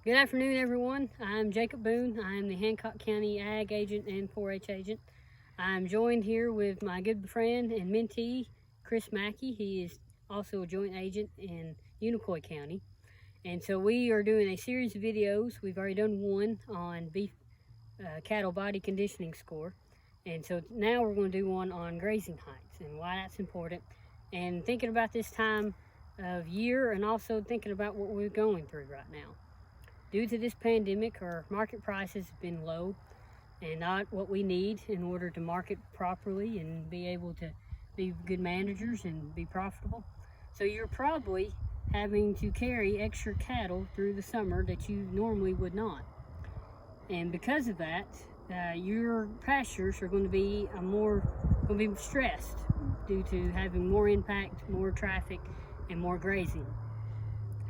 Good afternoon, everyone. I'm Jacob Boone. I'm the Hancock County Ag Agent and 4-H Agent. I'm joined here with my good friend and mentee, Chris Mackey. He is also a joint agent in Unicoi County. And so we are doing a series of videos. We've already done one on beef cattle body conditioning score. And so now we're going to do one on grazing heights and why that's important. And thinking about this time of year and also thinking about what we're going through right now. Due to this pandemic, our market prices have been low and not what we need in order to market properly and be able to be good managers and be profitable. So you're probably having to carry extra cattle through the summer that you normally would not. And because of that, your pastures are going to be stressed due to having more impact, more traffic, and more grazing.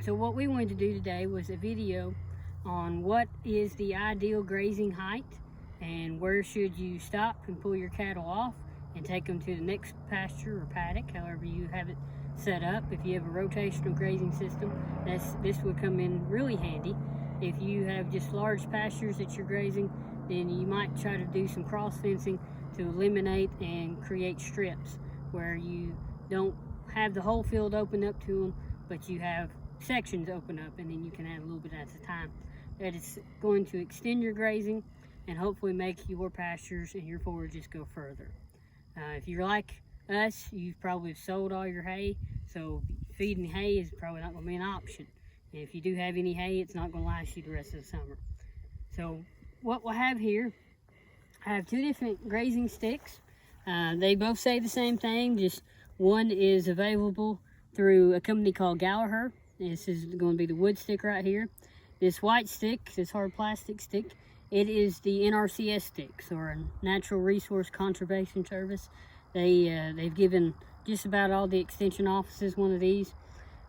So what we wanted to do today was a video on what is the ideal grazing height and where should you stop and pull your cattle off and take them to the next pasture or paddock, however you have it set up. If you have a rotational grazing system, this would come in really handy. If you have just large pastures that you're grazing, then you might try to do some cross fencing to eliminate and create strips where you don't have the whole field open up to them, but you have sections open up, and then you can add a little bit at a time. That is going to extend your grazing and hopefully make your pastures and your forages go further. If you're like us, you've probably sold all your hay, so feeding hay is probably not going to be an option. And if you do have any hay, it's not going to last you the rest of the summer. So what we'll have here, I have two different grazing sticks. They both say the same thing, just one is available through a company called Gallagher. This is going to be the wood stick right here. This white stick, this hard plastic stick, it is the NRCS sticks, or Natural Resource Conservation Service. They've given just about all the extension offices one of these.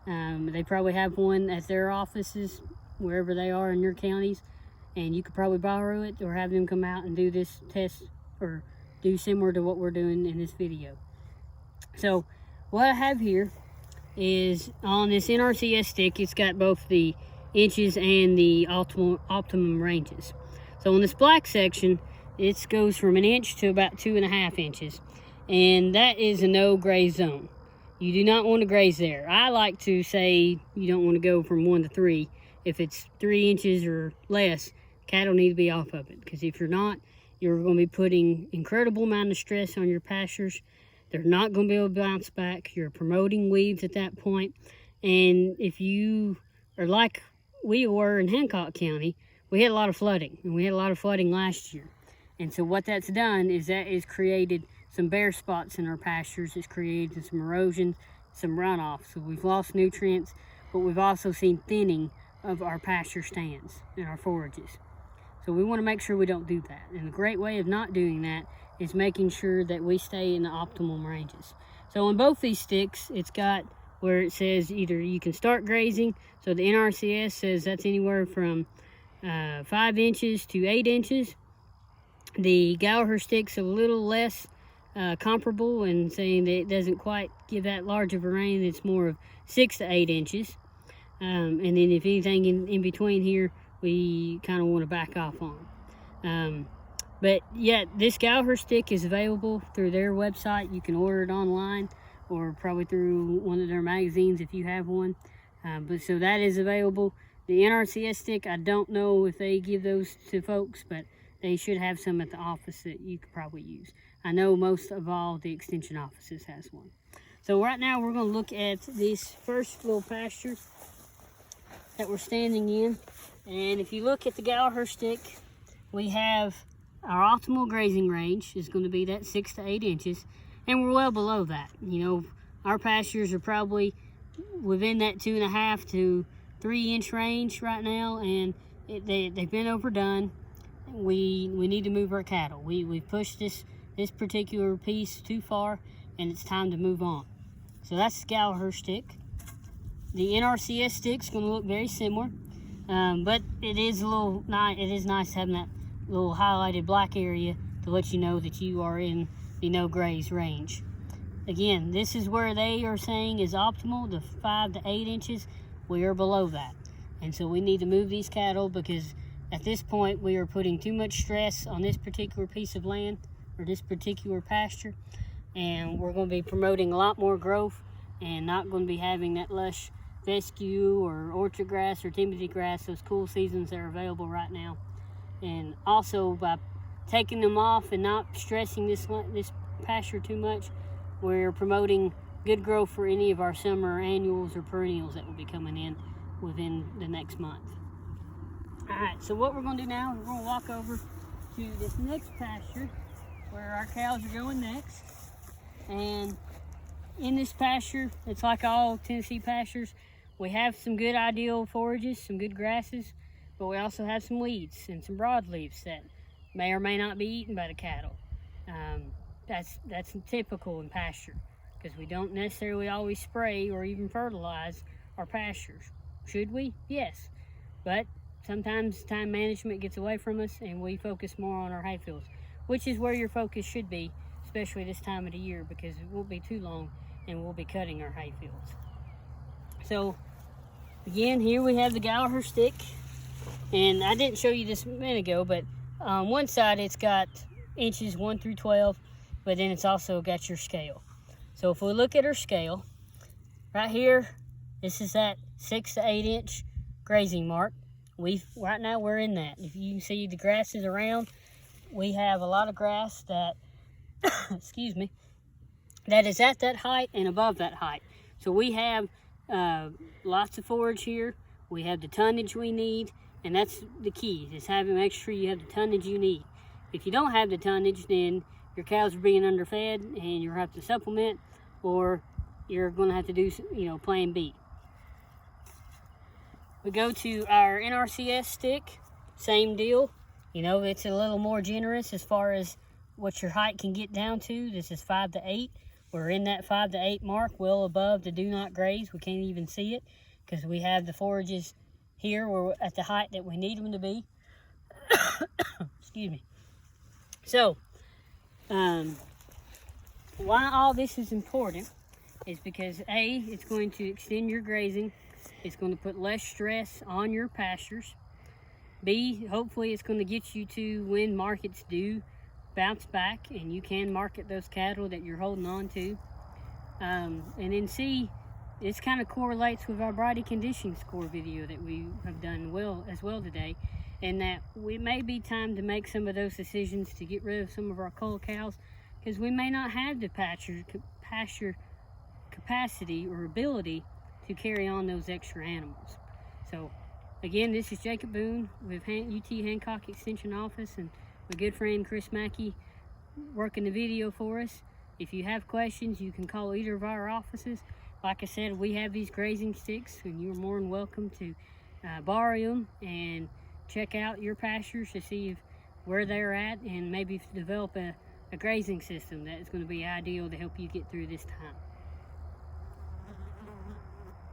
They probably have one at their offices, wherever they are in your counties, and you could probably borrow it or have them come out and do this test or do similar to what we're doing in this video. So what I have here is on this NRCS stick, it's got both the inches and the optimum ranges. So on this black section, it goes from 1 inch to about 2.5 inches, and that is a no graze zone. You do not want to graze there. I like to say you don't want to go from 1 to 3. If it's 3 inches or less, cattle need to be off of it, because if you're not, you're going to be putting incredible amount of stress on your pastures. They're not going to be able to bounce back. You're promoting weeds at that point. And if you are like we were in Hancock County, we had a lot of flooding. And we had a lot of flooding last year. And so what that's done is that has created some bare spots in our pastures. It's created some erosion, some runoff. So we've lost nutrients, but we've also seen thinning of our pasture stands and our forages. So we want to make sure we don't do that. And a great way of not doing that is making sure that we stay in the optimum ranges. So on both these sticks, it's got where it says either you can start grazing. So the NRCS says that's anywhere from 5 inches to 8 inches. The Gallagher stick's a little less comparable and saying that it doesn't quite give that large of a range. It's more of 6 to 8 inches. And then if anything in between here, we kind of want to back off on. But yeah, this Gallagher stick is available through their website. You can order it online or probably through one of their magazines if you have one. But so that is available. The NRCS stick, I don't know if they give those to folks, but they should have some at the office that you could probably use. I know most of all the extension offices has one. So right now we're going to look at this first little pasture that we're standing in. And if you look at the Gallagher stick, we have our optimal grazing range is going to be that 6 to 8 inches, and we're well below that. You know, our pastures are probably within that 2.5 to 3 inch range right now, and they've been overdone. We need to move our cattle. We've pushed this particular piece too far, and it's time to move on. So that's the Gallagher stick. The NRCS stick's going to look very similar, but it is nice having that little highlighted black area to let you know that you are in the no graze range. Again, this is where they are saying is optimal, the 5 to 8 inches. We are below that. And so we need to move these cattle because at this point we are putting too much stress on this particular piece of land or this particular pasture, and we're going to be promoting a lot more growth and not going to be having that lush fescue or orchard grass or timothy grass, those cool seasons that are available right now. And also by taking them off and not stressing this pasture too much, we're promoting good growth for any of our summer annuals or perennials that will be coming in within the next month. Alright, so what we're going to do now is we're going to walk over to this next pasture where our cows are going next. And in this pasture, it's like all Tennessee pastures, we have some good ideal forages, some good grasses, but we also have some weeds and some broadleaves that may or may not be eaten by the cattle. That's typical in pasture because we don't necessarily always spray or even fertilize our pastures. Should we? Yes. But sometimes time management gets away from us and we focus more on our hay fields, which is where your focus should be, especially this time of the year, because it won't be too long and we'll be cutting our hay fields. So again, here we have the Gallagher stick, and I didn't show you this a minute ago, but on one side it's got inches 1 through 12, but then it's also got your scale. So if we look at our scale right here, this is that 6 to 8 inch grazing mark. Right now we're in that. If you can see the grass is around, we have a lot of grass that excuse me, that is at that height and above that height. So we have lots of forage here. We have the tonnage we need, and that's the key, is make sure you have the tonnage you need. If you don't have the tonnage, then your cows are being underfed and you'll have to supplement, or you're going to have to do, plan B. We go to our NRCS stick, same deal. It's a little more generous as far as what your height can get down to. This is 5 to 8. We're in that 5 to 8 mark, well above the do not graze. We can't even see it because we have the forages here. We're at the height that we need them to be. Excuse me. So, why all this is important is because A, it's going to extend your grazing. It's going to put less stress on your pastures. B, hopefully it's going to get you to when markets do bounce back and you can market those cattle that you're holding on to. And then C, this kind of correlates with our body conditioning score video that we have done as well today, and that we may be time to make some of those decisions to get rid of some of our cull cows because we may not have the pasture capacity or ability to carry on those extra animals. So again, this is Jacob Boone with UT Hancock Extension Office and my good friend Chris Mackey working the video for us. If you have questions, you can call either of our offices. Like I said, we have these grazing sticks and you're more than welcome to borrow them and check out your pastures to see where they're at and maybe develop a grazing system that is going to be ideal to help you get through this time.